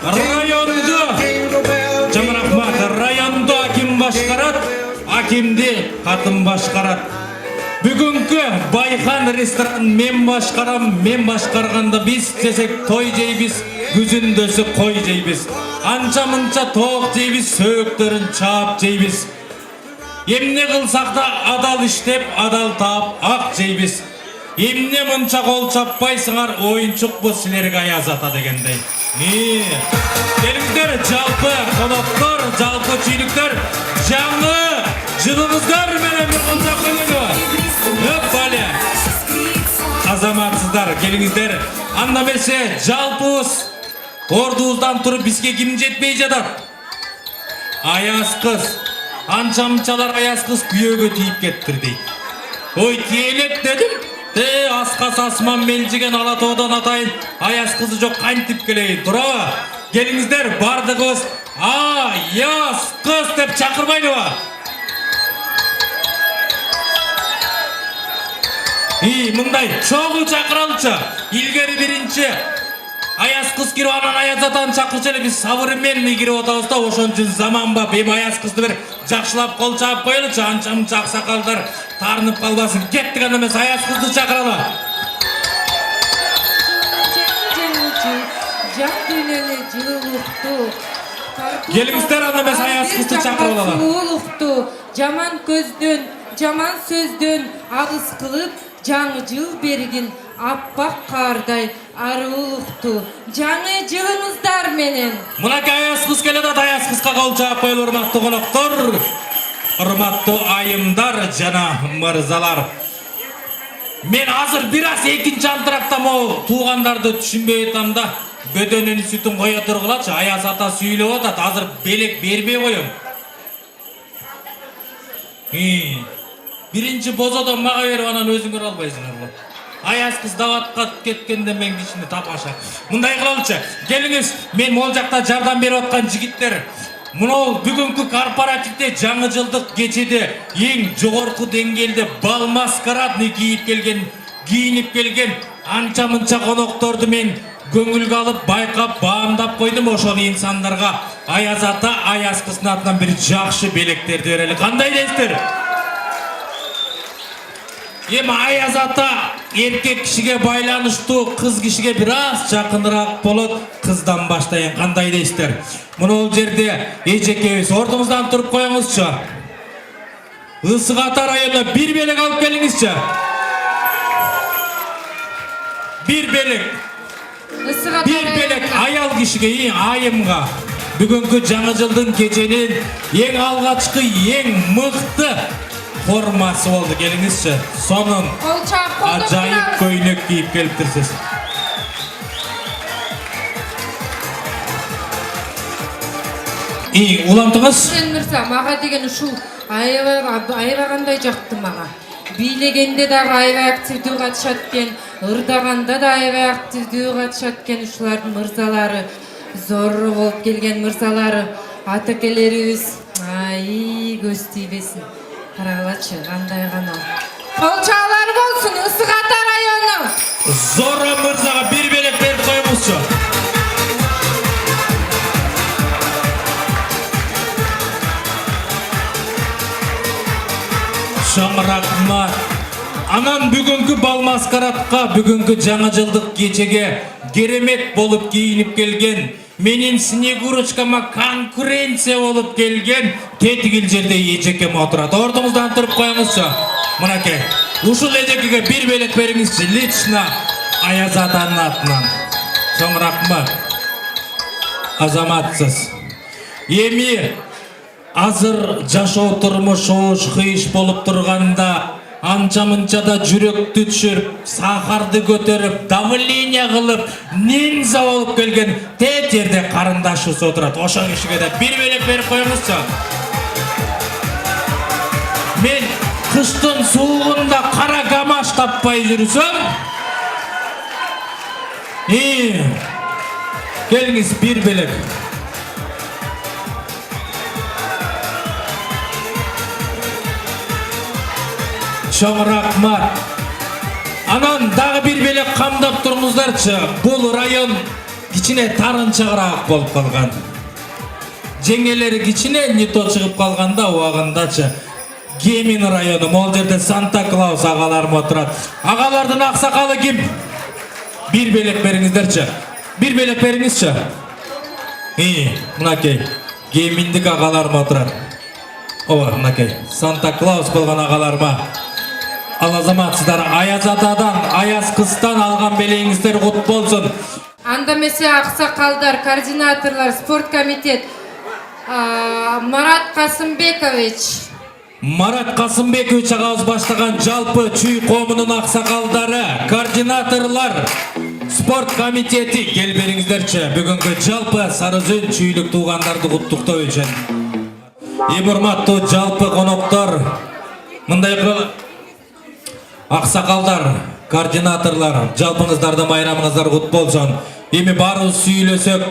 Rayondu Жаман Ахмат, районду аким башкарат, акимди катын башкарат. Бүгүнкү Байхан ресторан мен башкарганда биз десек той жейбиз, күзүндөсү кой жейбиз. Анча мынча тоок жейбиз, сөөктөрүн чаап жейбиз. Эмне кылсак да адал иштеп, адал таап ак жейбиз. Эмне мынча кол чаппайсыңар, оюнчук бу силерге аяз ата дегендей. Келиңиздер, жалпы коноктор, жалпы чүйлүктөр, жаңы жылыңыздар менен бир кол чапкылыңыз. Бале. Азаматсыздар, келиңиздер. Анда эмесе жалпыбыз ордубуздан туруп бизге ким жетпей жатат? Аяз кыз. Анча-мынчалар аяз кыз күйөөгө тийип кеттир дейт. Ой, тиелек дедим. Аскас асман мелжиген Алатоодан атайын аяз кызы жок кантип келейин, турабы? Келиңиздер, бардыгыбыз аяз кыз деп чакырбайлыбы? Мындай чогуу чакыралычы. Илгери биринчи аяз кыз кирип, анан аяз атаны чакырчу эле биз современный кирип атабыз да, ошон үчүн заманбап. Эми аяз кызды бир жакшылап кол чаап коелучу, анча-мынча аксакалдар тарынып калбасын. Кеттик, анда эмес аяз кызды чакыралы. Жак дүйнөнү жылуулукту. Келиңиздер, анда эмес аяз кызды чакырып алалы. Улукту, жаман көздөн, жаман сөздөн агыс кылып, жаңы жыл бергин аппак кардай арулукту. Жаңы жылыңыздар менен. Мынакей аяз кыз келет, аяз кызга кол чаап коелу, урматтуу коноктор, урматтуу айымдар жана мырзалар. Мен азыр бир аз экинчи антыракта могу туугандарды түшүнбөй атам да, бөдөнүн сүтүн кое тургулачы. Аяз ата сүйлөп атат, азыр белек бербей коем. Биринчи бозодон мага берип, анан өзүңөр албайсыңар. Аяз кыз даватка кеткенде мен кишини тапашам. Мындай кылалычы. Келиңиз, мен могул жакта жардам берип аткан жигиттер. Мынау бүгүнкү корпоративде жаңы жылдык кечеде эң жогорку деңгээлде бал маскарадный кийинип келген анча-мынча конокторду мен көңүлгө алып, байкап, баамдап койдум. Ошол инсандарга аяз ата, аяз кыздын атынан бир жакшы белектерди берели. Кандай дейсиздер? Эми аяз ата эркек кишиге байланыштуу, кыз кишиге бир аз жакыныраак болот. Кыздан баштайын, кандай дейсиздер? Мына бул жерде эжекебиз, ордуңуздан туруп коюңузчу. Ысык Ата районуна бир белек алып келиңизчи. Бир белек. Бир белек аял кишиге, айымга. Бүгүнкү жаңы жылдын кеченин эң алгачкы, эң мыкты формасы болду. Келиңизчи. Сонун ажайып көйнөк кийип келиптирсиз. Уламтыңыз? Мырза, мага деген ушул аябагандай жакты мага. Бийлегенде дагы аябай активдүү катышат экен, ырдаганда да аябай активдүү катышат экен ушулардын мырзалары. Зорро болуп келген мырзалары, атакелерибиз. Көз тийбесин. Карагылачы, кандай гана. Колчалар болсун, Ысык Ата району. Зорро мырзага бир белек берип коюңузчу. Чоң рахмат. Анан бүгүнкү бал маскарадка, бүгүнкү жаңы жылдык кечеге керемет болуп кийинип келген, менин Снегурочкама конкуренция болуп келген тетигил жерде эжекем отурат. Ордуңуздан туруп коюңузчу. Мынакей, ушул эжекеге бир белек бериңизчи, лично аяз атанын атынан. Чоң рахмат. Азаматсыз. Эми азыр жашоо турмуш оош кыйыш болуп турганда, анча-мынча да жүрөктү түшүрүп, сахарды көтөрүп, давление кылып, нинза болуп келген тет жерде карындашыбыз отурат. Ошо кишиге да бир белек берип коюңузчу. Мен кыштын суугунда кара гамаш таппай жүрсөм, келиңиз бир белек. Чоң рахмат. Анан дагы бир белек камдап туруңуздарчы. Бул район кичине тарынчагыраак болуп калган. Жеңелери кичине не то чыгып калганда убагындачы. Кемин району, могул жерде Санта Клаус агаларым отурат. Агалардын аксакалы ким? Бир белек бериңиздерчи. Бир белек бериңизчи. Мынакей. Кеминдик агаларым отурат. Ооба, мынакей. Санта Клаус болгон агаларыма. Ал азаматсыздар, Аяз атадан, Аяз кыздан алган белегиңиздер кут болсун. Анда месе аксакалдар, координаторлар, спорт комитет Марат Касымбекович. Марат Касымбекович агабыз баштаган жалпы чүй коомунун аксакалдары, координаторлар, спорт комитети кел бериңиздерчи. Бүгүнкү жалпы Сары Өзөн чүйлүк туугандарды куттуктоо үчүн. Урматтуу жалпы коноктор, мындай кылып аксакалдар, координаторлар, жалпыңыздардын байрамыңыздар кут болсун. Эми баарыбыз сүйлөсөк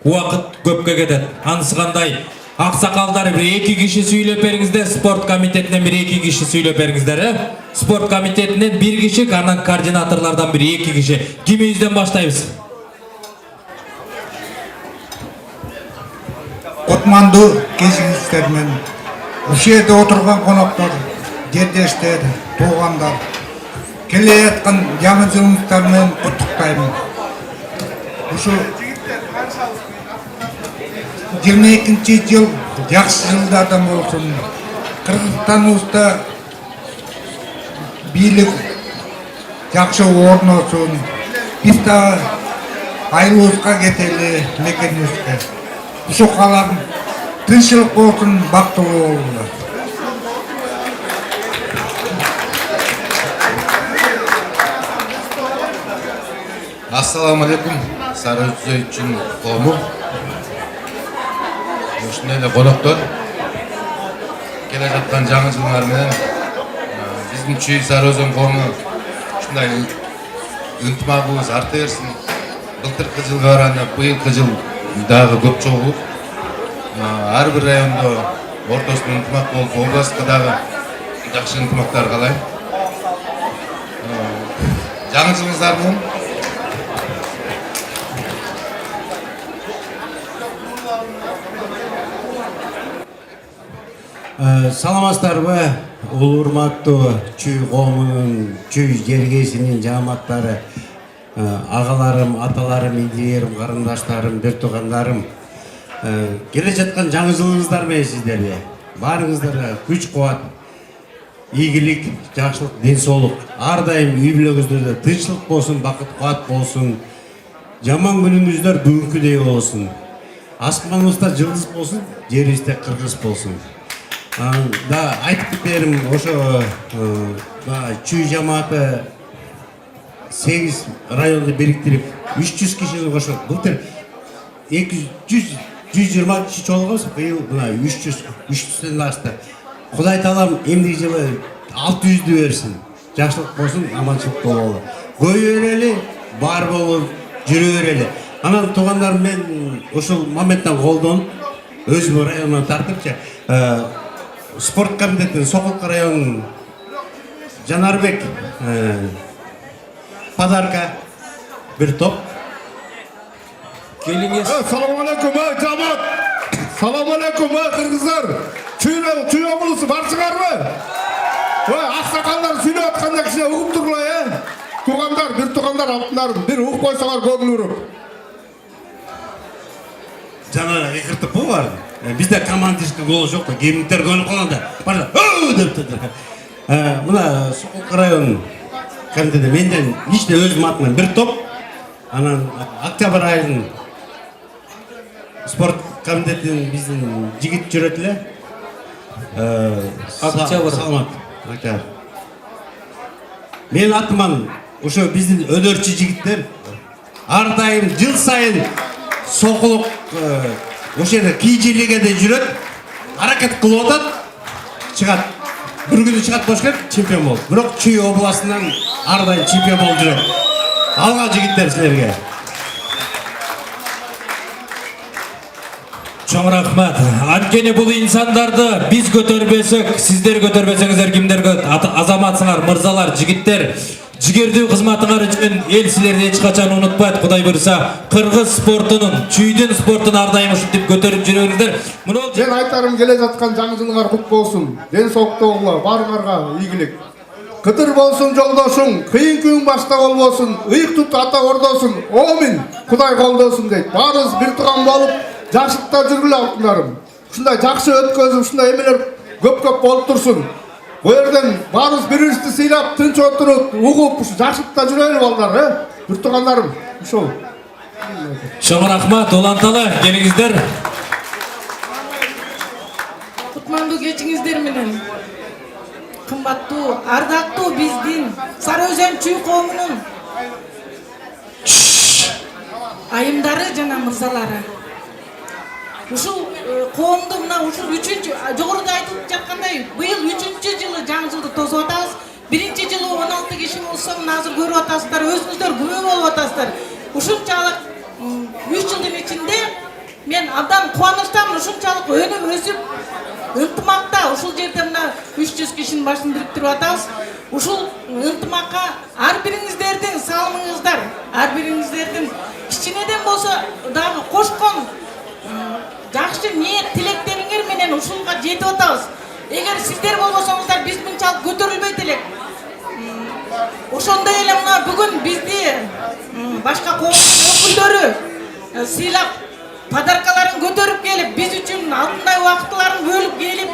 убакыт көпкө кетет. Анысы кандай? Аксакалдар бир 2 киши сүйлөп бериңиздер, спорт комитетинен бир 2 киши сүйлөп бериңиздер, Спорт комитетинен 1 киши, анан координаторлордон бир 2 киши. Кимибизден баштайбыз? Кутмандуу кесиңиздер менен ушул жерде отурган коноктор, жердештер, туугандар, келе жаткан жаңы жылыңыздар менен куттуктайм. Ушу 22-нчи жыл жакшы жылдардан болсун. Кыргызстаныбызда бийлик жакшы орношун. Биз да айылыбызга кетели мекенибизге. Ушу калам тынччылык болсун, бактылуу болсун. Ассаламу алейкум, Сары Өзөн коому. Ушундай эле коноктор, келе жаткан жаңы жылыңар менен биздин чүй Сары Өзөн коому ушундай ынтымагыбыз арта берсин. Былтыркы жылга караганда быйылкы жыл дагы көп чогулуп, ар бир райондо ортосунда ынтымак болуп, областка дагы жакшы ынтымактар каалайм. Жаңы жылыңыздар менен Саламатсыздарбы, урматтуу чүй коомунун, чүй жергесинин жааматтары, агаларым, аталарым, ийгилерим, карындаштарым, бир туугандарым. Келе жаткан жаңы жылыңыздар менен сиздерге баарыңыздарга күч кубат, ийгилик, жакшылык, ден соолук, ар дайым үй бүлөңүздөрдө тынччылык болсун, бакыт кубат болсун. Жаман күнүңүздөр бүгүнкүдөй болсун. Аспаныбызда жылдыз болсун, жерибизде кыргыз болсун. Да, айтып берим, ошо чүй жамааты 8 районду бириктирип 300 кишини кошот. Былтыр 120 киши чогулганбыз, быйыл мына 300дөн ашты. Кудай таалам эмдиги жылы 600дү берсин. Жакшылык болсун, аманчылык бололу. Көйө берели, бар болуп жүрө берели. Анан туугандарым мен ушул моменттен колдонуп, өзүмдүн районуман тартыпчы, спорт комитетинин Сокулка районунун Жанарбек подарка бир топ. Келиңиз. Саламу алейкум, жамаат. Саламу алейкум, кыргыздар. Чүй облусу барсыңарбы? Аксакалдар сүйлөп атканда кичине угуп тургула, Туугандар, бир туугандар алтындарым, бир угуп койсоңар көңүл уруп. Жана экиртип бу бар. Бизде командирский голос жок, кеминдер көнүп калганда бара деп. Мына Сокулка районунун комитети менден лично өзүм атыман бир топ. Анан октябрь айынын спорт комитетинин биздин жигит жүрөт эле. Саламат. Октябрь. Мен атыман ошо биздин өнөрчү жигиттер ар дайым жыл сайын Сокулук ошо жерде кий жерлегенде жүрөт, аракет кылып атат, чыгат. Бир күнү чыгат бош керек, чемпион болот. Бирок чүй областынан ар дайым чемпион болуп жүрөт. Алга жигиттер силерге. Чоң рахмат. Анткени бул инсандарды биз көтөрбөсөк, сиздер көтөрбөсөңүздөр кимдер азаматсыңар, мырзалар, жигиттер, жигердүү кызматыңар үчүн эл силерди эч качан унутпайт. Кудай буйруса, кыргыз спортунун, чүйдүн спортун ар дайым ушинтип көтөрүп жүрөңүздөр. Мен айтарым келе жаткан жаңы жылыңар кут болсун. Ден соолуктуу болгула, баарыңарга ийгилик. Кытыр болсун жолдошуң, кыйын күн башта болбосун, ыйык тут ата ордосун. Омин, Кудай колдосун дейт. Баарыбыз бир тууган болуп, жакшылыкта жүргүлө алтындарым. Ушундай жакшы өткөзүп, ушундай эмелер көп болуп турсун. Bu yerden barız birisi silap, tınç oturup, uğup, жакшылыкта жүрелі балдар, Bir tuğanlarım, uşul. Чоң рахмат, уланталы, келиңиздер. Кутмандуу кечиңиздер менен. Кымбаттуу, ардактуу биздин Сары Өзөн чүй коомунун айымдары жана мырзалары. Ушул коомду мына ушул 3-чү жогоруда айтылып жаткандай, быйыл 3-чү жылы жаңы жылды тосуп атабыз. Биринчи жылы 16 киши болсо, азыр көрүп атасыздар, өзүңүздөр күбө болуп атасыздар. Ушунчалык 3 жылдын ичинде мен абдан кубанычтамын, ушунчалык өнүп өсүп, ынтымакта ушул жерде мына 300 кишинин башын бириктирип атабыз. Ушул ынтымакка ар бириңиздердин салымыңыздар, ар бириңиздердин кичинеден болсо дагы кошкон жакшы ниет тилектериңер менен ушулга жетип атабыз. Эгер сиздер болбосоңуздар биз мынчалык көтөрүлбөйт элек. Ошондой эле мына бүгүн бизди башка коомдун өкүлдөрү сыйлап, подаркаларын көтөрүп келип, биз үчүн алтындай убактыларын бөлүп келип,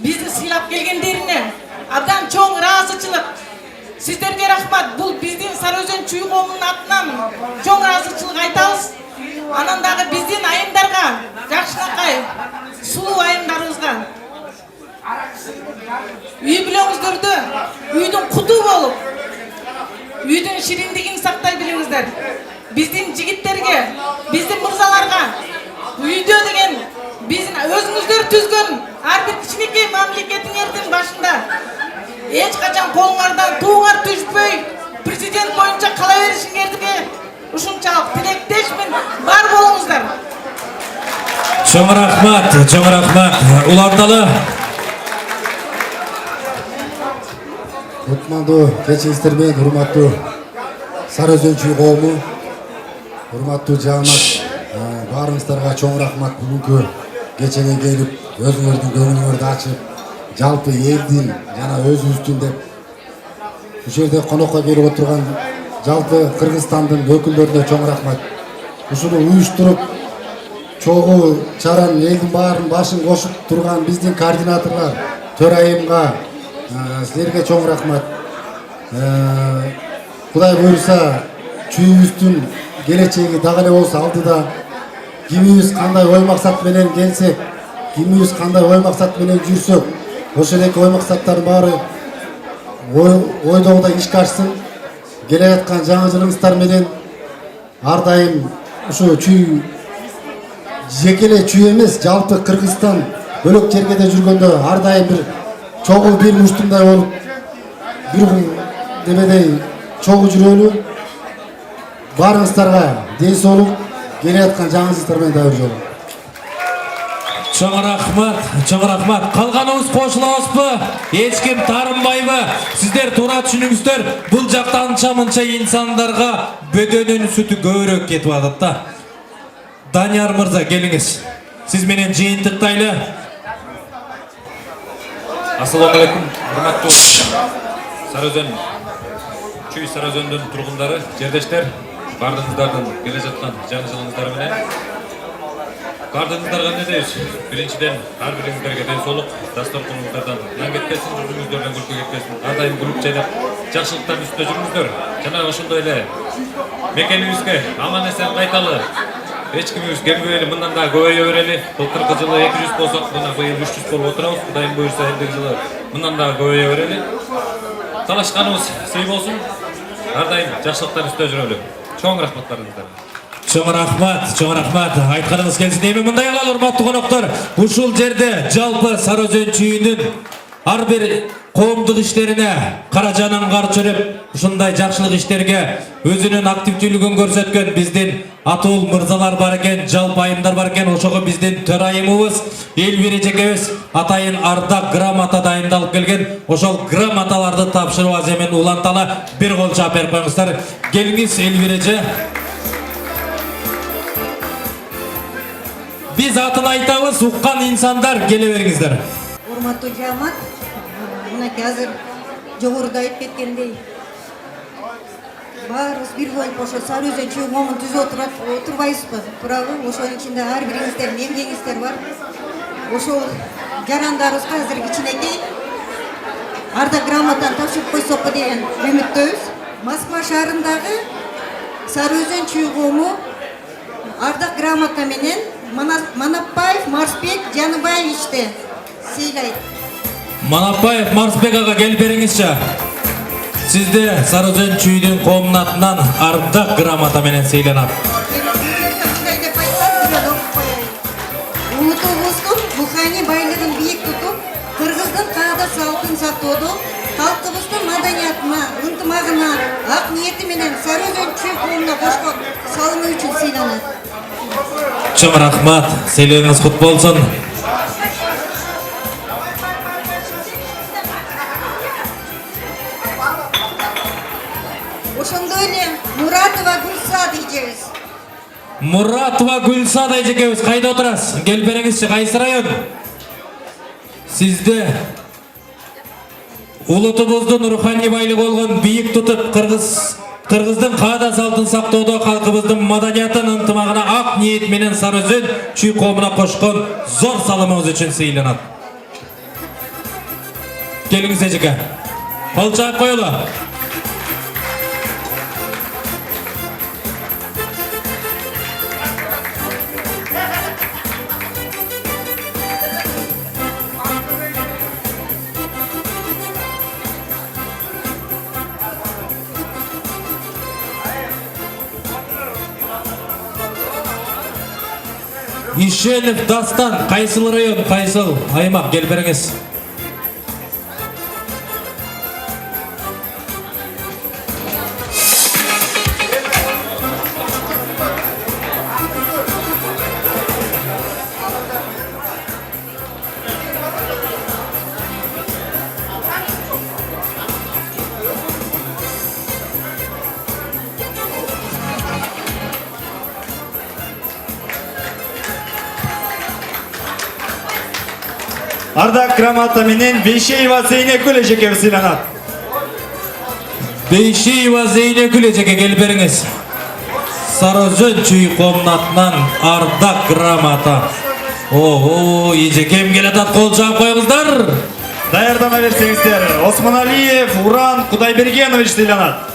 бизди сыйлап келгендерине абдан чоң ыраазычылык. Сиздерге рахмат. Бул биздин Сары Өзөн чүй коомунун атынан чоң ыраазычылык айтабыз. Анан дагы биздин айымдарга, жакшынакай, сулуу айымдарыбызга үй бүлөңүздөрдө үйдүн куту болуп, үйдүн шириндигин сактай билиңиздер. Биздин жигиттерге, биздин мырзаларга үйдө деген биздин өзүңүздөр түзгөн ар бир кичинекей мамлекетиңердин башында эч качан колуңардан тууңар түшпөй, президент боюнча кала беришиңерге ушунчалык тилектешмин, бар болуңуздар. Чоң рахмат, уланталы. Кутмандуу кечиңиздер менен урматтуу Сары Өзөн чүй коому, урматтуу жаамат, баарыңыздарга чоң рахмат. Бүгүнкү кечеге келип, өзүңөрдүн көңүлүңөрдү ачып, жалпы элдин жана өзүбүздүн деп ушул жерде конокко келип отурган жалпы Кыргызстандын өкүлдөрүнө чоң рахмат. Ушуну уюштуруп, чогуу чаран элдин баарын башын кошуп турган биздин координаторлор, төрайымга силерге чоң рахмат. Кудай буйруса, чүйүбүздүн келечеги дагы эле болсо алдыда. Кимибиз кандай ой максат менен келсек, кимибиз кандай ой максат менен жүрсөк, ошол эки ой максаттардын баары ойдогудай ишке ашсын. Келе жаткан жаңы жылыңыздар менен ар дайым ушу чүй, жеке эле чүй эмес, жалпы Кыргызстан бөлөк жерге да жүргөндө ар дайым бир чогуу бир муштумдай болуп, бир демедей чогуу жүрөлү. Баарыңыздарга ден соолук, келе жаткан жаңы жылыңыздар менен дагы бир жолу. Чоң рахмат. Калганыбыз кошулабызбы? Эч ким тарынбайбы? Сиздер туура түшүнүңүздөр. Бул жакта анча-мынча инсандарга бөдөнүн сүтү көбүрөөк кетип атат да. Данияр мырза, келиңиз. Сиз менен жыйынтыктайлы. Ассаламу алейкум, урматтуу Сары Өзөн, чүй Сары Өзөндүн тургундары, жердештер, бардыгыңыздардын келе жаткан жаңы жылыңыздар менен. Бардыгыңыздарга эмне дейбиз? Биринчиден ар бириңиздерге ден соолук, дасторконуңуздардан нан кетпесин, жүзүңүздөрдөн күлкү кетпесин. Ар дайым күлүп жайнап, жакшылыктардын үстүндө жүрүңүздөр. Жана ошондой эле мекенибизге аман эсен кайталы. Эч кимибиз келбейли, мындан да көбөйө берели. Былтыркы жылы 200 болсок, мына быйыл 300 болуп отурабыз. Кудайым буйруса, элдик жылы мындан да көбөйө берели. Талашканыбыз сый болсун. Ар дайым жакшылыктардын үстүндө жүрөлү. Чоң рахмат баарыңыздарга. Чоң рахмат. Айтканыңыз келсин. Эми мындай кылалы, урматтуу коноктор. Ушул жерде жалпы Сары Өзөн чүйүнүн ар бир коомдук иштерине каражанын карчырып ушундай жакшылык иштерге өзүнүн активдүүлүгүн көрсөткөн биздин атул мырзалар бар экен, жалпы айымдар бар экен. Ошого биздин төрайымыбыз Элвира эжекебиз атайын ардак грамота дайындалып келген. Ошол грамоталарды тапшыруу аземен уланталы бир кол чаап берип коюңуздар. Келиңиз Элвира эже. Биз атын айтабыз, уккан инсандар келе бериңиздер. Урматтуу жаамат, мынакей азыр жогоруда айтып кеткендей, баарыбыз бир болуп ошо Сары Өзөн чүй коомун түзүп отурбайбызбы? Туурабы? Ошонун ичинде ар бириңиздердин эмгегиңиздер бар. Ошол жарандарыбызга азыр кичинекей ардак грамотаны тапшырып койсокпу деген үмүттөбүз. Москва шаарындагы Сары Өзөн чүй коому ардак грамота менен Манапбаев Марсбек Жаныбаевичти сыйлайт. Манапбаев Марсбек ага келип бериңизчи. Сизде Сары Өзөн чүйдүн коомунун атынан ардак грамота менен сыйланат. Улутубуздун руханий байлыгын бийик тутуп, кыргыздын каада салтын сактоодо, калкыбыздын маданиятына, ынтымагына, ак ниети менен Сары Өзөн чүй коомуна кошкон салымы үчүн сыйланат. Чоң рахмат, сыйлыгыңыз кут болсун. Ошондой эле Муратова Гүлсат эжебиз. Муратова Гүлсат эжекебиз кайда отурасыз? Келип бериңизчи, кайсы район? Сизде улутубуздун руханий байлыгы болгон бийик тутуп, кыргыздын каада салтын сактоодо, калкыбыздын маданиятын, ынтымагына ак ниет менен Сары Өзөн чүй коомуна кошкон зор салымыңыз үчүн сыйланат. Келиңиз эжеке. Кол чаап коелу. Ишенов Дастан, кайсыл район, кайсыл аймак, келип бериңиз. Ардак грамота менен Бейшеева Зейнекүл эжекебиз сыйланат. Бейшеева Зейнекүл эжеке, келип бериңиз. Сары Өзөн чүй коомунун атынан ардак грамота. Ого, эжекем келатат, кол чаап коюңуздар. Даярдана берсеңиздер. Осмоналиев Уран Кудайбергенович сыйланат.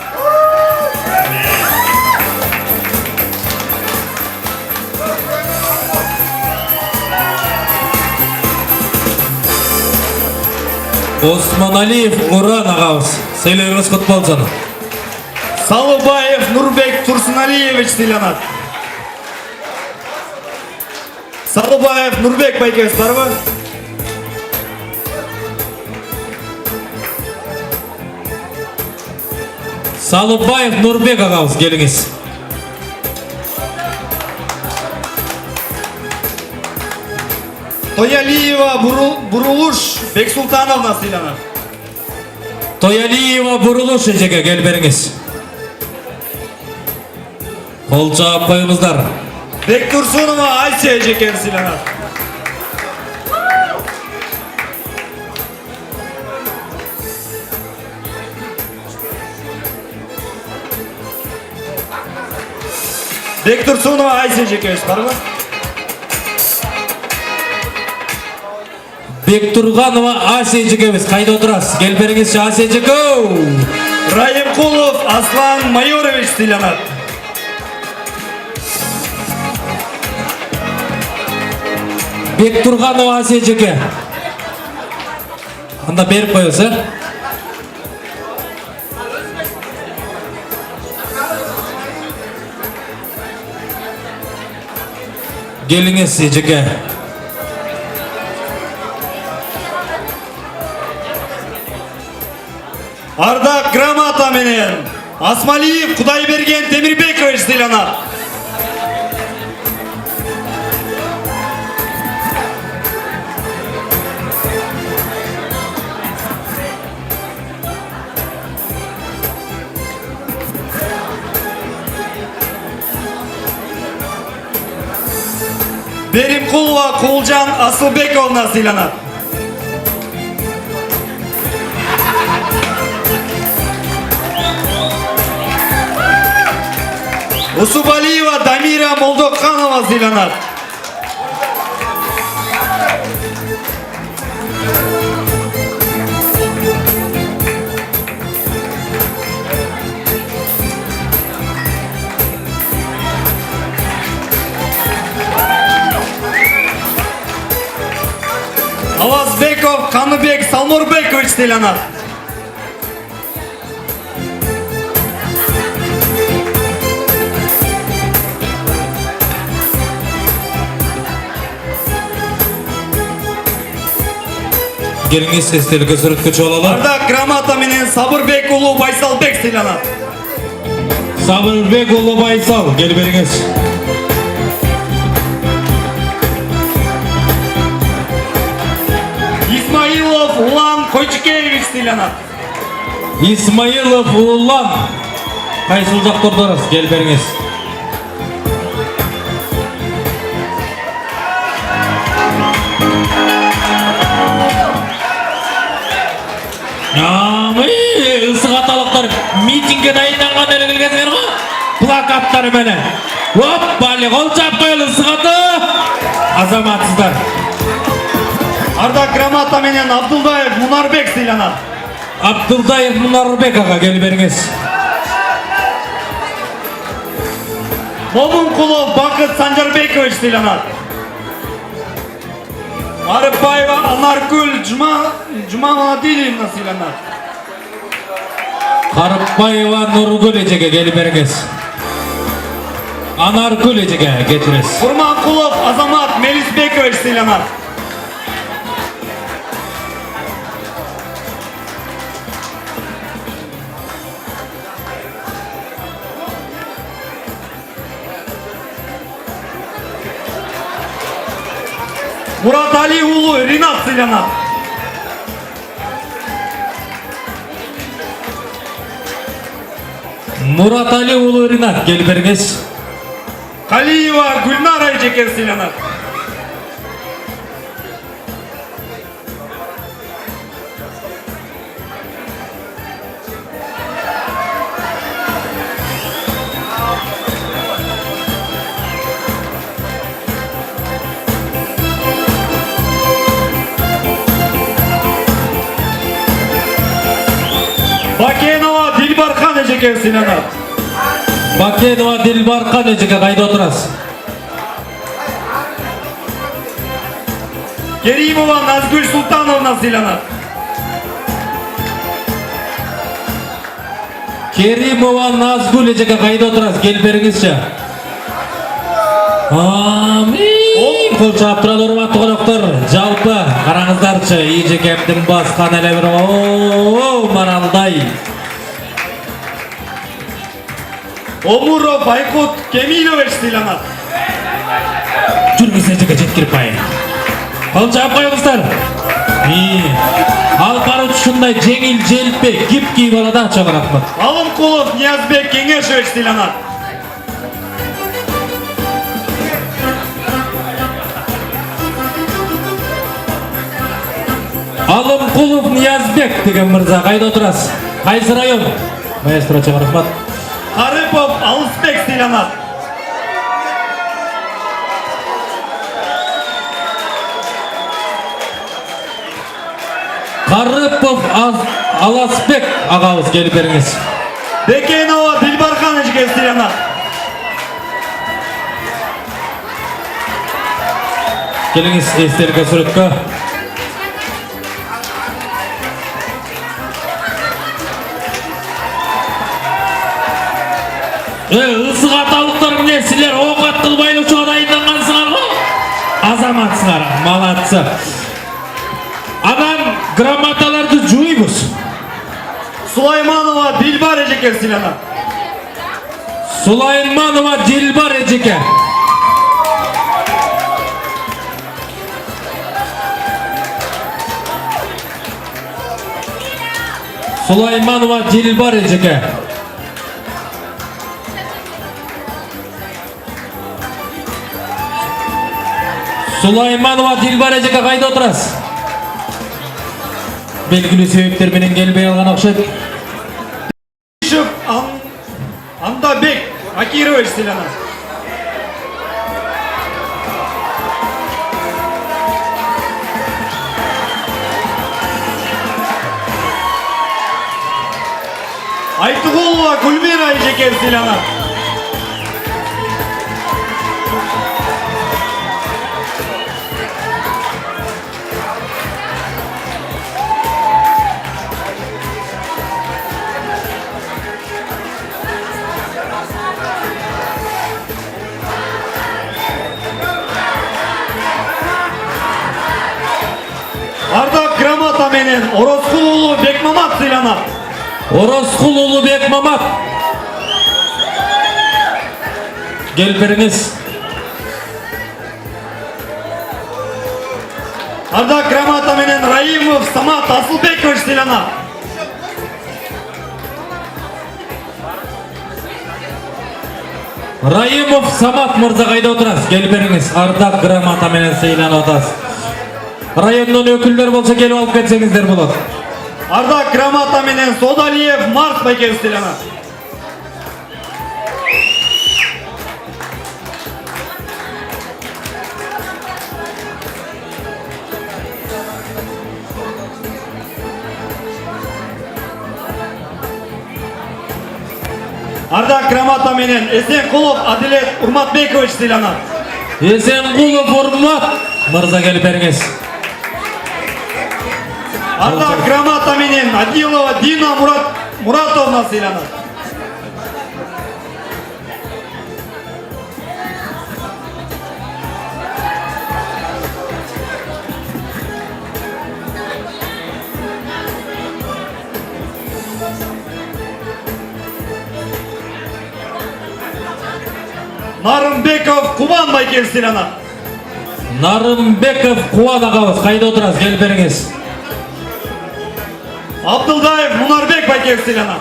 Осмоналиев Уран агабыз, сыйлыгыңыз кут болсун. Салубаев Нурбек Турсуналиевич сыйланат. Салубаев Нурбек байкебиз барбы? Салубаев Нурбек агабыз, келиңиз. Тоялиева Бурулуш Бексултановна сыйланат. Тоялиева Бурулуш эжеке, келип бериңиз. Кол чаап коюңуздар. Бектурсунова Айся эжекебиз сыйланат. Бектурсунова Айся эжекебиз барбы? Бектурганова Ася эжекебиз, кайда отурасыз? Келип бериңизчи, Ася эжеке. Райымкулов Аслан Майорович сыйланат. Бектурганова Ася эжеке. Анда берип коебуз, Келиңиz эжеке. Ардак грамота менен Асмалиев Кудайберген Темирбекович сыйланат. Беримкулова Кулжан Асылбековна сыйланат. Усубалиева Дамира Молдокханова сыйланат. Алазбеков Каныбек Салмурбекович сыйланат. Келиңиз эстеликке сүрөткө чыгып алалы. Ардак грамота менен Сабырбек уулу Байсалбек сыйланат. Сабырбек уулу Байсал, келип бериңиз. Исмаилов Улан Койчукевич сыйланат. Исмаилов Улан, кайсыл жакта отурасыз, келип бериңиз. Ысык аталыктар митингге дайынданган эле келгенсиңер го? Плакаттар менен. Бали кол чап коелу ысык азаматсыздар. Ардак грамота менен Абдулдаев Мунарбек сыйланат. Абдулдаев Мунарбек ага, келип бериңиз. Момункулов Бакыт Санжарбекович сыйланат. Арыпбаева Анаркүл Жумамадиловна сыйланат. Карыпбаева Нургүл эжеге келип бериңиз. Анаркүл эжеге кетириз. Курманкулов Азамат Мелисбекович сыйланат. Муратали уулу Ринат сыйланат. Муратали уулу Ринат, келип бериңиз. Калиева Гүлнара эжеке сыйланат. Бакенова Дилбархан эжеке сыйланат. Бакенова Дилбархан эжеке кайда отурасыз? Керимова Назгүл Султановна сыйланат. Керимова Назгүл эжеке кайда отурасыз? Келип бериңизчи. Амин. Кол чаап туралы урматтуу коноктор, жалпы караңыздарчы, эжекемдин баскан эле бир маралдай. Омуров Айкут Кемилович сыйланат. Жүргүз эжеке жеткирип коюн. Кол чаап коюңуздар. Алкар ушундай жеңил желпи, кипки балада чоң рахмат. Алымкулов Ниязбек Кеңешевич сыйланат. Алымкулов Ниязбек деген мырза кайда отурасыз? Кайсы район? Маэстро чоң рахмат. Арыпов Алысбек сыйланат. Карыпов Аласбек агабыз, келип бериңиз. Бекенова Дилбархан эжеке сыйланат. Келиңиз эстеликке сүрөткө. Ысык аталыктар менен силер оокат кылбай учуга дайындангансыңар го? Азаматсыңар, малатсы. Анан грамоталарды жуйбуз. Dilbar Ejeke Silana. Сулайманова Дилбар эжеке. Сулайманова Дилбар эжеке. Сулайманова Дилбар эжеке кайда отурасыз? Белгилүү себептер менен келбей алган окшойт. Yusuf Andabek Akirovich Silana. Aytugulova Gulmira Ejeke Silana. Arda Gramata menen Orosqul ulu Bekmamat Silana. Оросқұл Ұлыбек Мамат. Келіп беріңіз. Arda Gramata menen Raimov Samat Asılbekovich Silana. Раимов Самат мырза қайда отырасыз? Келіп беріңіз. Ардақ грамота менен сыйланып атасыз. Районнан өкілдер болса келіп алып кетсеңіздер болады. Arda Gramata menen Sodaliyev Mars Baykevich Silana. Arda Gramata menen Esenqulov Adilet Urmatbekovich Silana. Есенқұлов Урмат мырза келіп беріңіз. Arda Gramata menen Adilova Dina Muratovna Silana. Нарымбеков Кубан Байкевич Silana. Нарымбеков Қуан ағабыз қайда отырасыз? Келіп беріңіз. Abduldayev Munarbek Baykevich Silana.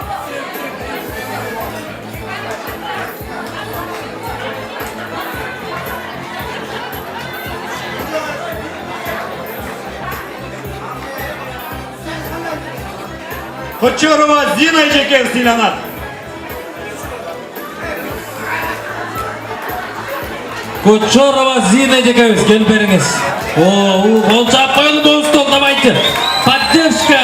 Kochorova Zina Ejekevich Silana. Kochorova Zina Ejekевич келіп беріңіз. Қол жап қойылып ол столдамайды. Поддержка.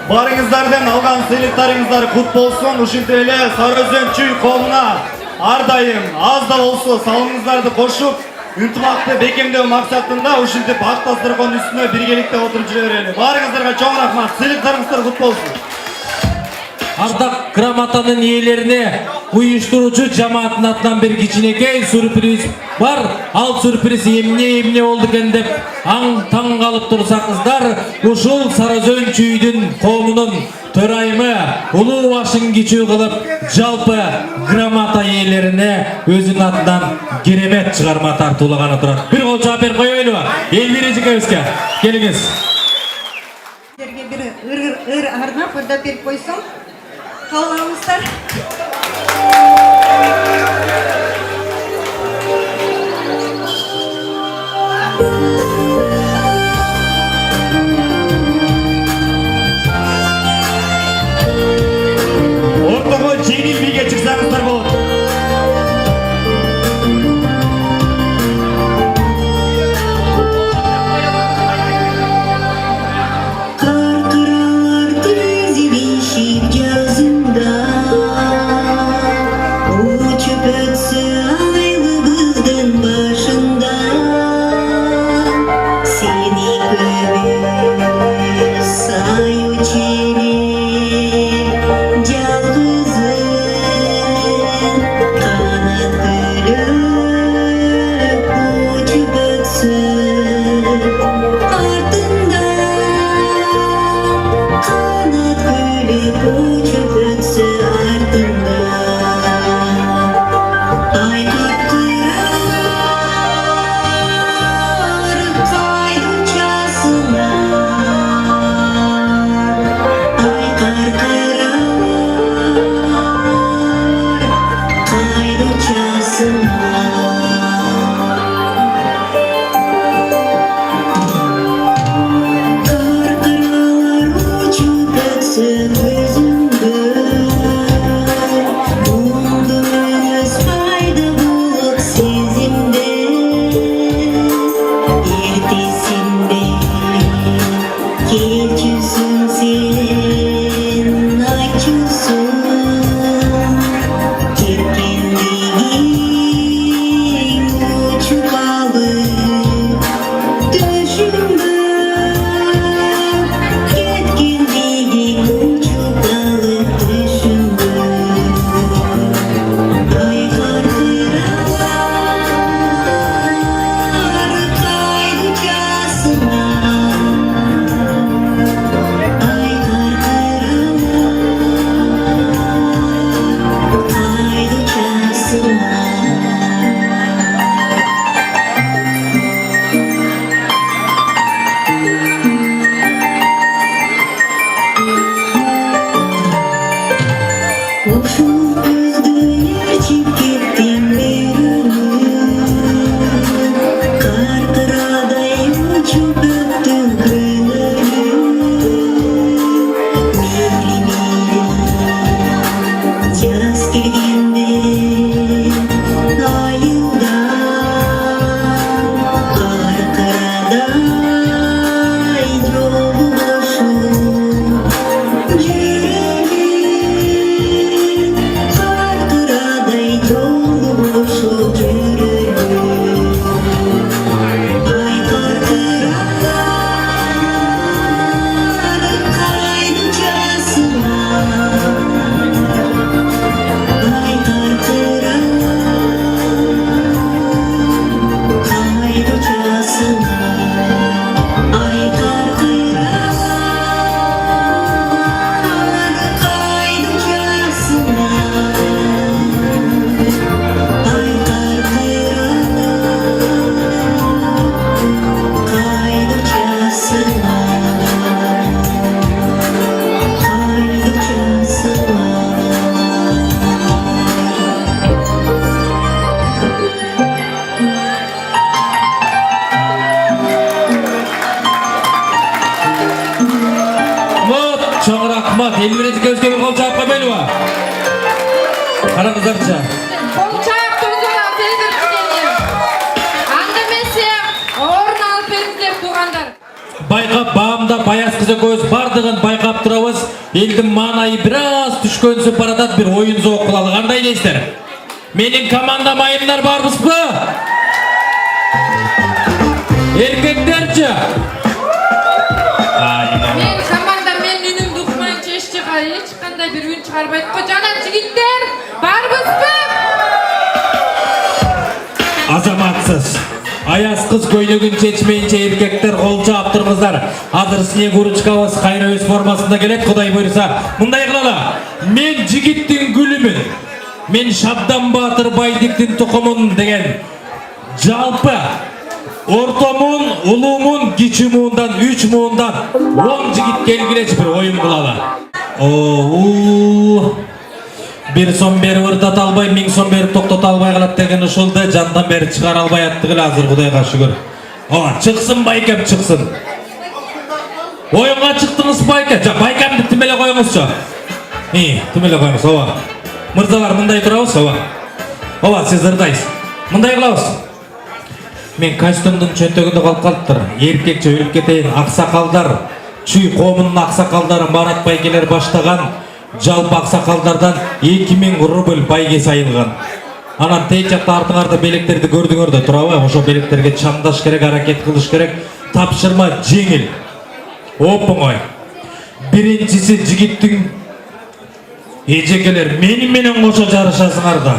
Барыңыздардан алған сыйлықтарыңыздар құт болсын. Ушинтип эле Сарыөзөн чүй коомуна ар дайым аз да болсо салымыңыздарды кошуп, ынтымакты бекемдөө максатында ушинтип ак дасторкондун үстүнө биргеликте отуруп жүрө берели. Барыңыздарга чоң рахмат. Сыйлыктарыңыздар құт болсын. Ардақ грамотанын иелеріне уюштуруучу жамааттын атынан бир кичинекей сюрприз бар. Ал сюрприз эмне болду экен деп таң калып турсаңыздар, ушул Сарыөзөн чүйдүн коомунун төрайымы улуу башын кичүү кылып жалпы грамота иелерине өзүнүн атынан керемет чыгарма тартуулаганы турат. Бир кол жаап берип коелубу? Элвира Эжекебизге келиңиз. Сіздерге бір ыр арнап ырдап беріп қойсам, қаламыздар. Ортого жеңил биге чыксаңыздар болот. Kar kıralar düzülüşür gözümden. рахмат. Элберет өзгөбү кол чаап койбойлубу? Караңыздарчы. Кол чаап тургула бердиңер. Анда эмесе орун алып бериңиздер туугандар. Байкап баамда Баяз кыз экөөбүз бардыгын байкап турабыз. Элдин маанайы бир аз түшкөнсүп баратат, бир оюн зоок кылалы. Кандай дейсиздер? Менин командам айымдар барбызбы? Эркектерчи? Мен команда мен үнүмдү укмайынча эч кандай бир үн чыгарбайт го. Жана жигиттер барбызбы? Азаматсыз. Аяз кыз көйлөгүн чечмейинче эркектер кол чаап турыңуздар. Азыр Снегурочкабыз кайра өз формасында келет, Кудай буйруса. Мындай кылалы. Мен жигиттин гүлүмүн. Мен Шабдан Батыр Байдиктин тукумун деген жалпы ортомун, улуумун, кичи муундан, 3 муундан 10 жигит келгилечи бир оюн кылалы. Бир сом берип ырдата албай, 1000 сом берип токтото албай калат деген ушулду жандан бери чыгара албай аттыгы азыр, Кудайга шүгүр. Чыксын байкем, чыксын. Оюнга чыктыңыз байке. Байкемди тим эле коюңузчу. Тим эле коюңуз, ооба. Мырзалар, мындай турабыз, ооба. Ооба, сиз ырдайсыз. Мындай кылабыз. Мен костюмдун чөнтөгүндө калып калыптыр. Эркекче өлүп кетейин, аксакалдар, Чүй коомунун аксакалдары Марат байкелер баштаган жалпы аксакалдардан 2000 рубль байге сайылган. Анан тей жакта артыңарда белектерди көрдүңөр да турабы? Ошо белектерге чамдаш керек, аракет кылыш керек. Тапшырма жеңил. Оп-оңой. Биринчиси жигиттин эжекелер менен кошо жарышасыңар да.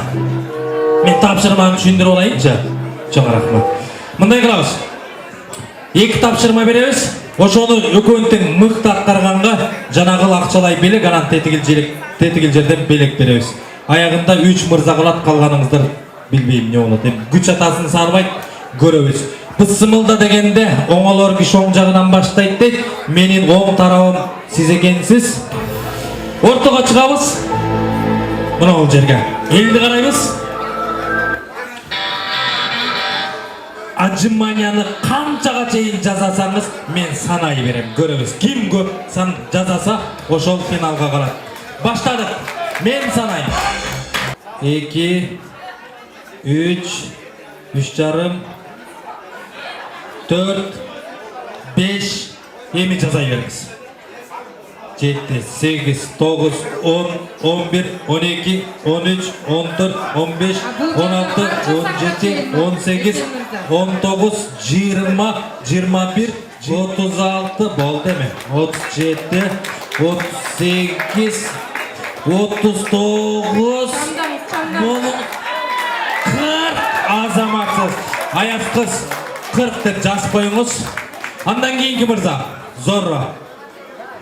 Мен тапшырманы түшүндүрүп алайынчы. Чоң рахмат. Мындай кылабыз. 2 тапшырма беребиз. Ошону өкөнүн тең мыкты аткарганга жанагыл акчалай белек, анан тетигил жерден белек беребиз. Аягында 3 мырза калат, калганыңыздар билбейм эмне болот. Күч атасын сарбайт, көрөбүз. Бысымылда дегенде оңолор киши оң жагынан баштайт дейт. Менин оң тарабым сиз экенсиз. Ортого чыгабыз. Мына бул жерге. Элди карайбыз. Отжиманияны канчага чейин жасасаңыз, мен санай берем. Көрөбүз. Ким көп сан жасаса, ошол финалга калат. Баштадык. Мен санайм. 2 3 3,5 4 5 эми жасай бериңиз. 7 8 9 10 11 12 13 14 15 16 17 18 19 20 21 36 болду эми. 37 38 39 40 азаматсыз. Аяз кыз 40 деп жазып коюңуз. Андан кийинки мырза Зорро.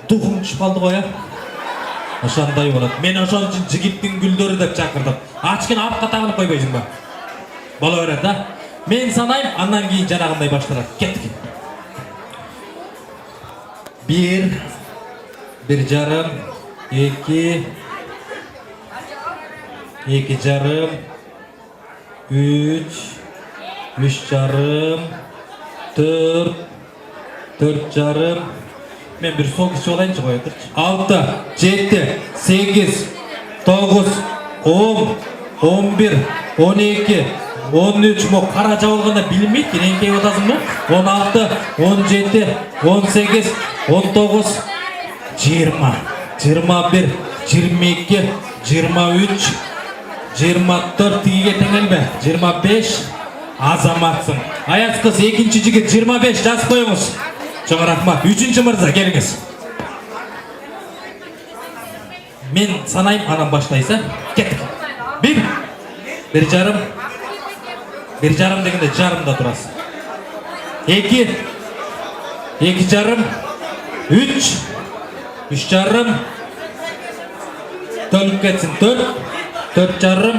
Духум түшүп калды го, ошондой болот. Мен ошон үчүн жигиттин гүлдөрү деп чакырдым. Ачкын апка тагынып койбойсуңбу? Боло берет, да? Мен санайм, андан кийин жанагындай башталат. Кеттик. 1 1,5 2 2,5 3 3,5 4 4,5 Men bir soğuk içi olayınca koyatırç. 6 7 8 9 10 11 12 13 mo karaca olganda bilmeydi ki renkey otasın mı? 16 17 18 19 20 21 22 23 24 tigiye tengelme 25 azamatsın. Ayaz kız ikinci jigit 25 жазып koyunuz. Çok rahmat. Üçüncü mırza geliniz. Men sanayım anam başlaysa kettik. 1,5 1,5 degende jarımda turasın. 2 2,5 3 3,5 Tölüp ketsin 4 4,5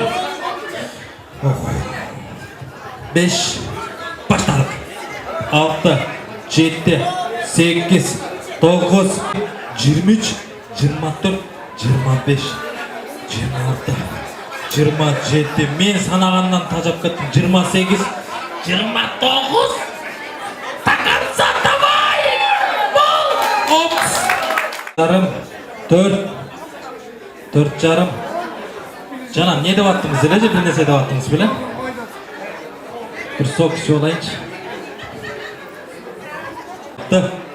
5 başladık. 6 7 8 9 23 24 25 26 27 men sanagandan tajap kettim 28 29 takarsa davay bol ops 4 4,5 жана не деп аттыңыз эле же бир нерсе деп аттыңыз беле бир сок ичип алайынчы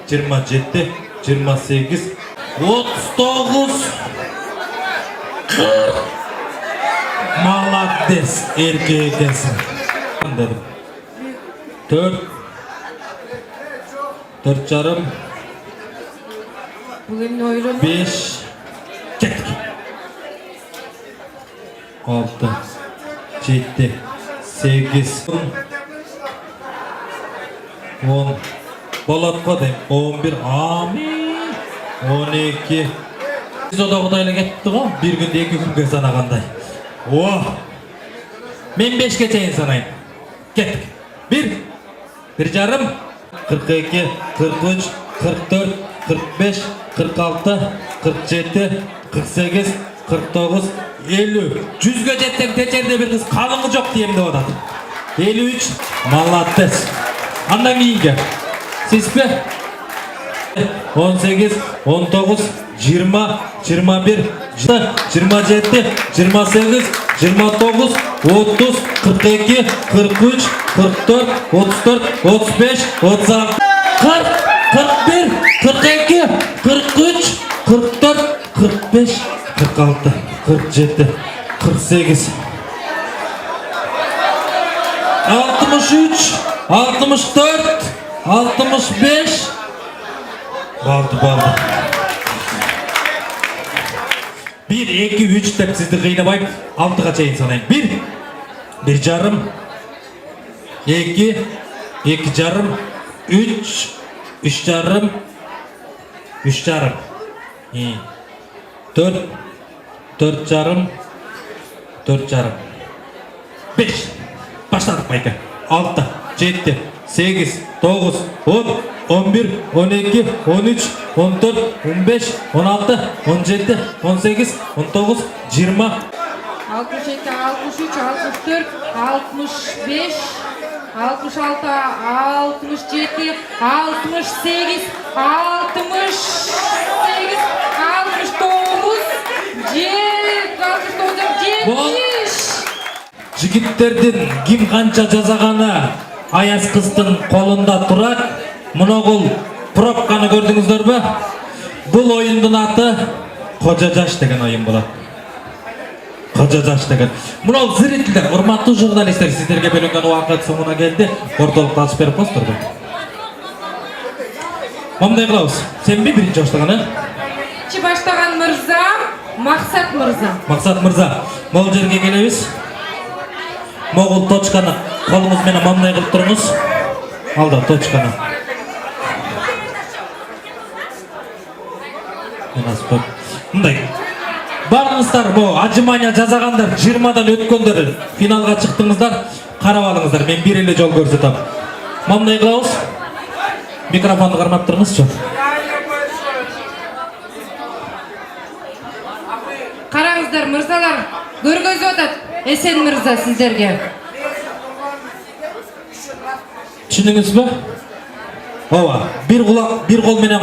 27 28 39 40 молодец эркек экенсиң дедим 4 4,5 Бул эмне ойлонуп 5 кеттик 6 7 8 10 болот го дейм 11 амин 12 биз одогудай эле кетти го бир күндө 2 күнгө санагандай мен 5ке чейин санайм кеттик 1 1,5 42 43 44 45 46 47 48 49 50 100ге жетсем течерде бир кыз калыңы жок дейм деп атат 53 молодец андан кийинки сизбе 18 19 20 21 27 28 29 30 42 43 44 34 35 36 40 41 42 43 44 45 46 47 48 63 64 65 Baldı. 1, 2, 3 деп сізді қиынабайып 6-ға чейін санайын. 1, 1,5, 2, 2,5, 3, 3,5, 3,5, 4, 4,5, 4,5, 5. Başladık Mayka. 6, 7, 8, 9, 10, 11, 12, 13, 14, 15, 16, 17, 18, 19, 20. 67, 63, 64, 65, 66, 67, 68, 68, 69, 70. Жигиттердин ким канча жасаганы аяз кыздын колунда турат. Муногул пробканы көрдүңүздөрбү? Бул оюндун аты Кожо жаш деген оюн болот. Кожо жаш деген. Мунол зрителер, урматтуу журналисттер, сиздерге бөлүнгөн убакыт соңуна келди. Ортолукта ачып берип коесуздарбы? Мындай кылабыз. Сенби биринчи баштаганы? Биринчи баштаган мырза, Максат мырза. Максат мырза, могул жерге келебиз. Могул точканы колуңуз менен мындай кылып туруңуз. Алда точканы. Мындай. Баарыңыздар бу отжимания жасагандар 20дан өткөндөр финалга чыктыңыздар. Карап алыңыздар, мен бир эле жол көрсөтөм. Мындай кылабыз. Микрофонду кармап туруңузчу. Караңыздар мырзалар, көргөзүп атат Эсен мырза сиздерге. Түшүндүңүзбү? Ооба, бир кол менен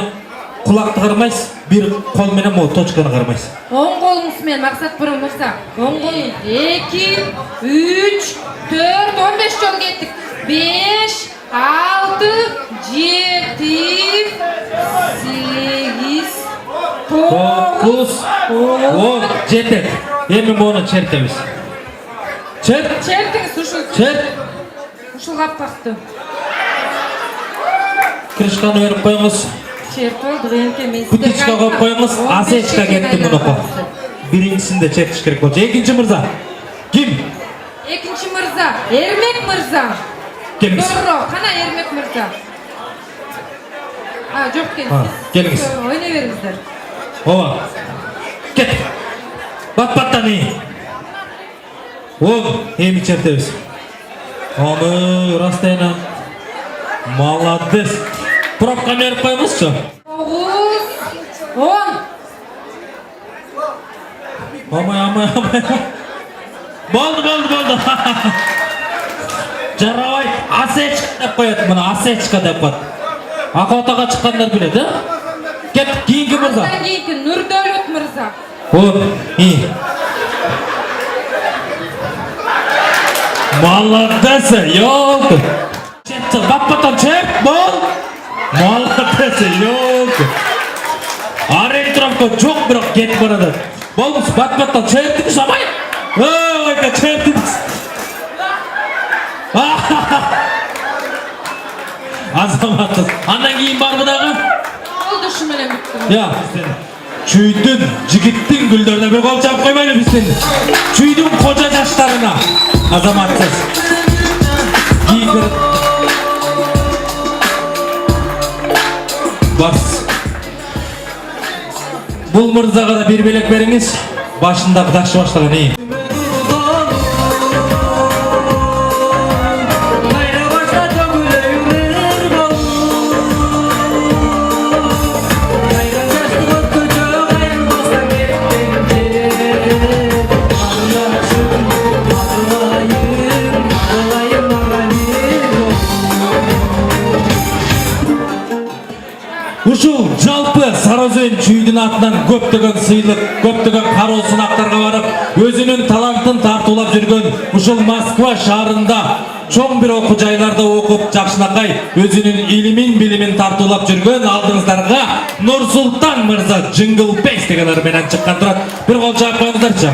кулакты кармайсыз, бир кол менен могу точканы кармайсыз. Оң колуңуз менен Максат мырза. Оң колуң 2, 3, 4, 15 жол кеттик. 5, 6, 7, 8, 9, 10 жетет. Эми муну чертебиз. Чертиңиз ушул. Черт. Ушул капкакты. Крышканы берип коюңуз. Чертип алдык энте мен сиздерге. Путичка коюп коюңуз. Асечка кетти мунуку. Биринчисинде чертиш керек болчу. Экинчи мырза. Ким? Экинчи мырза, Эрмек мырза. Келиңиз. Doğru, kana Ermek mırza. Жоқ келиңиз. Ойна беріңіздер. Ооба. Кет. Бат-баттан ей. Эми чертебиз. Расстояние. Молодец. Пробка берип коюңузчу. 9, 10. Амай. Болду. Жарабай, асечка деп коет муну, асечка деп коет. Акотага чыккандар билет, Ket kiyinki mırza. Андан кийинки Нурдөлөт мырза. Hop, iyi. Молодец, ёлка. Çek, bapatan çek, bol. Молодец, ёlka. Arayın tarafta çok bırak get baradı. Bol musun, batmatan çektiniz ama. Oy, çektiniz. Azamatsız. Andan keyin var mı dağı? Oldu şu menен бүттүм. Ya çüydün, jigittin güllerine bir kol çap koymayla biz seni. Çüydün koca taşlarına. Azamatsız. Giygir. Bas. Bul mırzaga da bir belek veriniz. Başındaki taşı başlagan iyi. Ушул жалпы Сарыөзөн чүйдүн атынан көптөгөн сыйлык, көптөгөн кароо сынактарга барып, өзүнүн талантын тартуулап жүргөн ушул Москва шаарында чоң бир окуу жайларда окуп, жакшынакай өзүнүн илимин, билимин тартуулап жүргөн алдыңыздарга Нурсултан мырза Jingle Bass деген ыр менен чыккан турат. Бир кол жаап коюңуздарчы.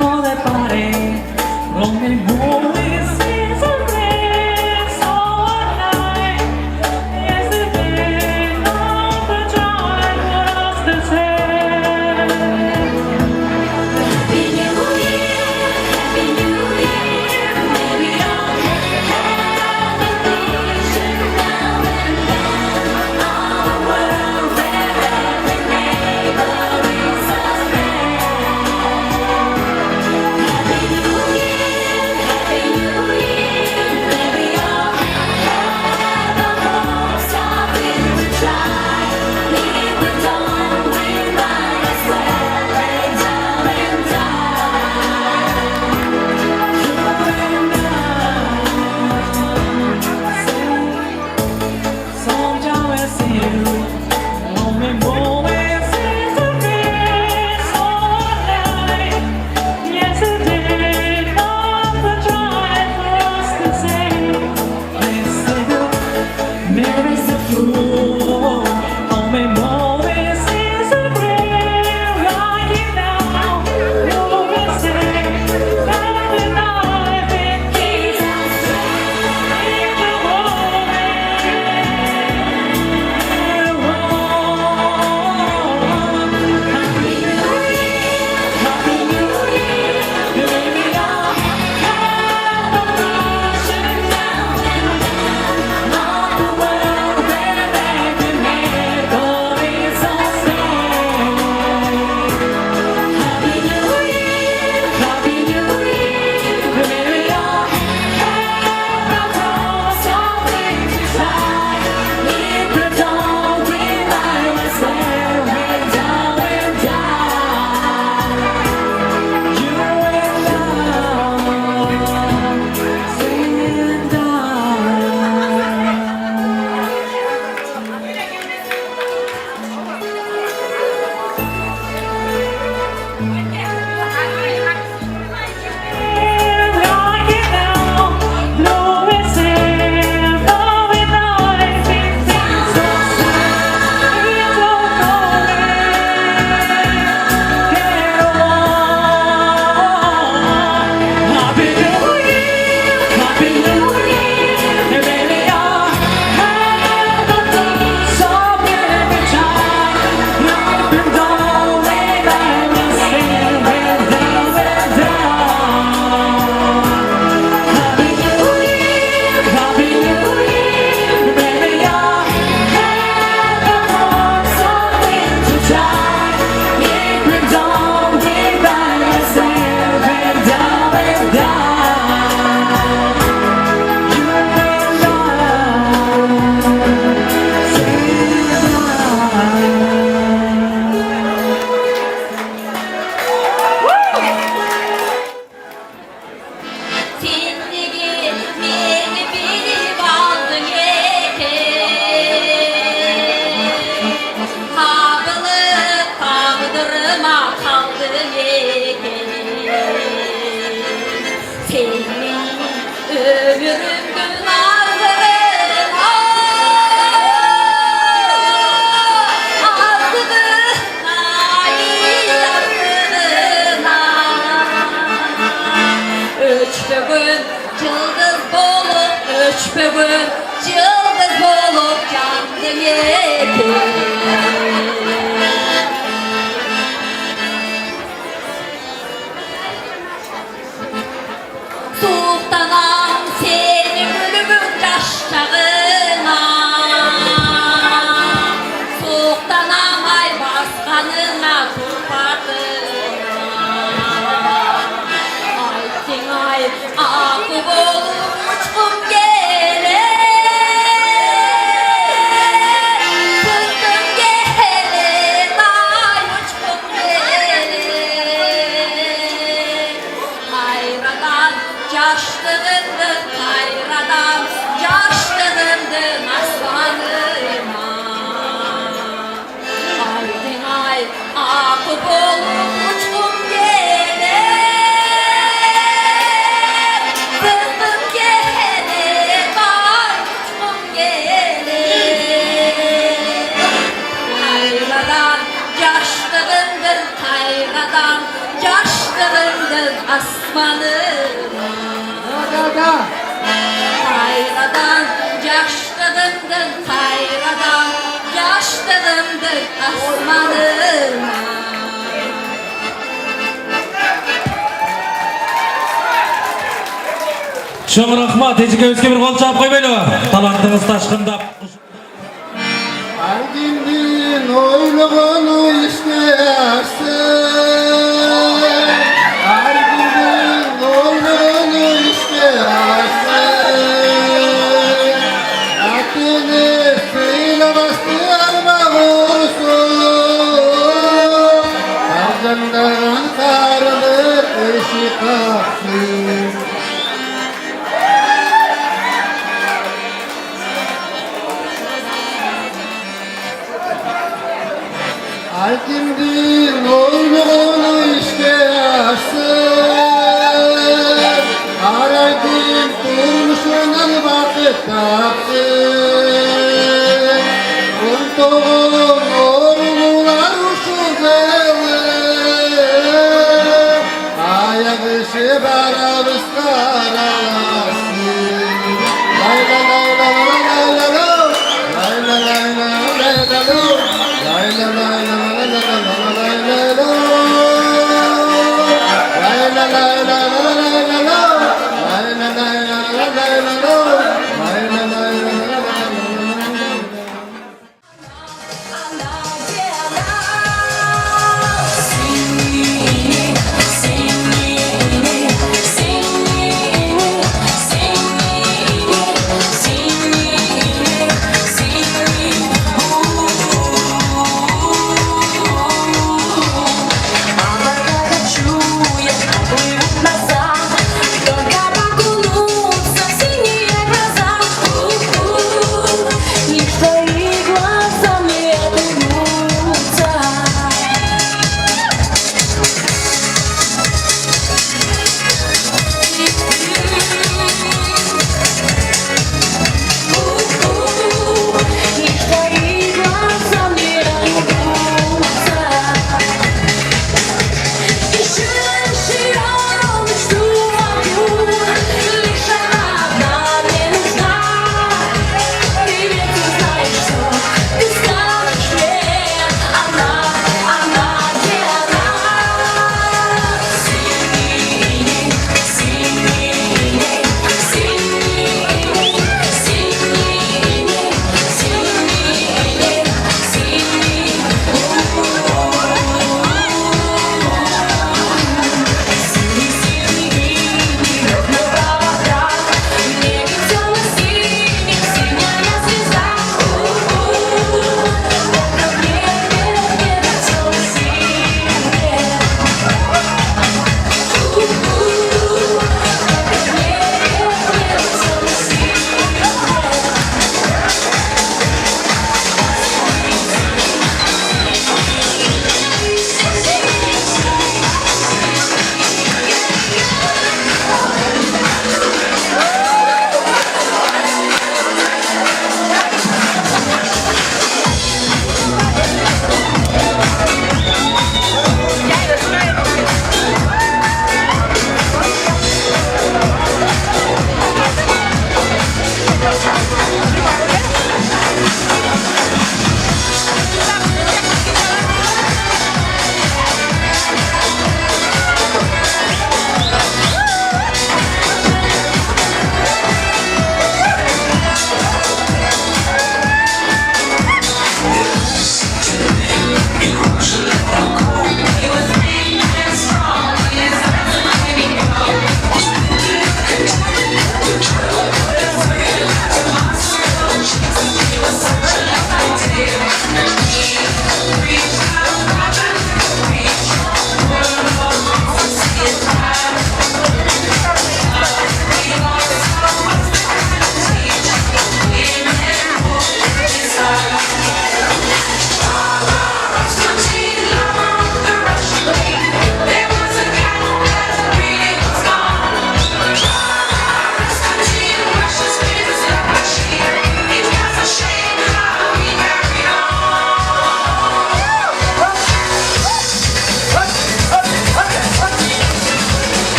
Non le pare, non mi muovi Soğuktanam senin ölümün yaşlarına, soğuktanam ay baskanına turpadına. Aytın ay akı bolup uçkum gelir, kızdım gelir, ay uçkum gelir. Hayradan yaşlığındır, hayradan yaşlığındır aslanıma. Aydın ay akı bolup uçkum gelir, kızdım gelir, ay uçkum gelir. Hayradan yaşlığındır, hayradan yaşlığındır asmanıma. Hayradan yaşlığındır, hayradan yaşlığındır asmanıma. Çok rahmat, ecikebizge bir kol çap koymaylı. Talantınız taşkındap. Her gündün oyluğunu işlersin, her gündün oyluğunu işlersin. Akını suyla bastırmak olsun, ardından karlı ışık aksın. Altındın oyluğunu işlersin, araydın durmuşundan vakit tapsın. Untuğun oğlular uşuğun, ayak ışı barabız karalasın. Lay la lay la lay la la, lay la lay la lay la la, lay la lay la lay la la.